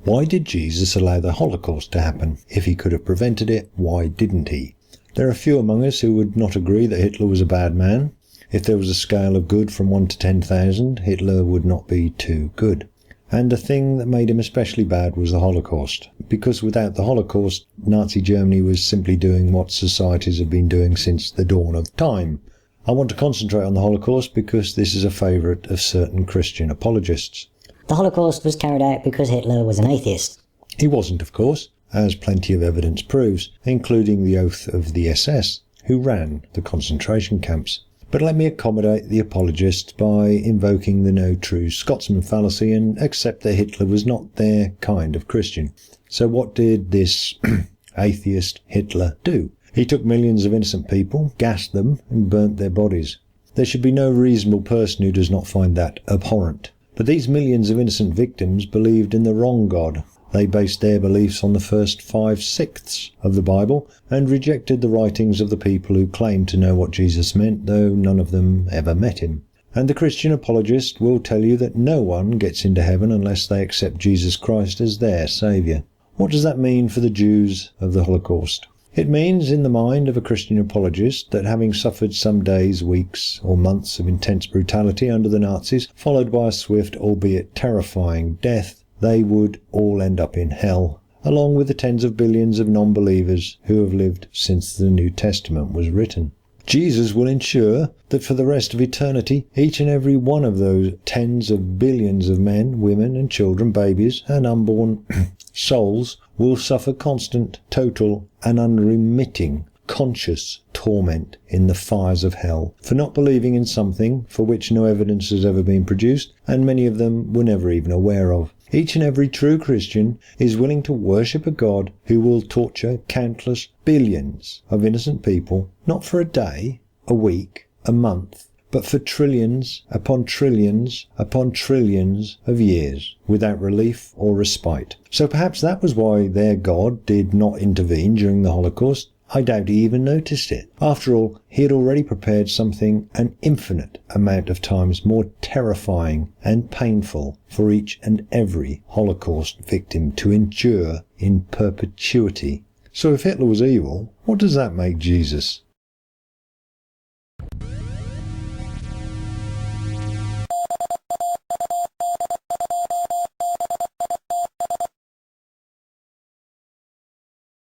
Why did Jesus allow the Holocaust to happen? If he could have prevented it, why didn't he? There are few among us who would not agree that Hitler was a bad man. If there was a scale of good from 1 to 10,000, Hitler would not be too good. And the thing that made him especially bad was the Holocaust, because without the Holocaust, Nazi Germany was simply doing what societies have been doing since the dawn of time. I want to concentrate on the Holocaust because this is a favourite of certain Christian apologists. The Holocaust was carried out because Hitler was an atheist. He wasn't, of course, as plenty of evidence proves, including the oath of the SS, who ran the concentration camps. But let me accommodate the apologists by invoking the no true Scotsman fallacy and accept that Hitler was not their kind of Christian. So what did this atheist Hitler do? He took millions of innocent people, gassed them, and burnt their bodies. There should be no reasonable person who does not find that abhorrent. But these millions of innocent victims believed in the wrong God. They based their beliefs on the first 5/6 of the Bible and rejected the writings of the people who claimed to know what Jesus meant, though none of them ever met him. And the Christian apologist will tell you that no one gets into heaven unless they accept Jesus Christ as their Saviour. What does that mean for the Jews of the Holocaust? It means, in the mind of a Christian apologist, that having suffered some days, weeks, or months of intense brutality under the Nazis, followed by a swift, albeit terrifying, death, they would all end up in hell, along with the tens of billions of non-believers who have lived since the New Testament was written. Jesus will ensure that for the rest of eternity, each and every one of those tens of billions of men, women and children, babies and unborn souls will suffer constant, total and unremitting conscious torment in the fires of hell for not believing in something for which no evidence has ever been produced and many of them were never even aware of. Each and every true Christian is willing to worship a God who will torture countless billions of innocent people, not for a day, a week, a month, but for trillions upon trillions upon trillions of years, without relief or respite. So perhaps that was why their God did not intervene during the Holocaust. I doubt he even noticed it. After all, he had already prepared something an infinite amount of times more terrifying and painful for each and every Holocaust victim to endure in perpetuity. So if Hitler was evil, what does that make Jesus?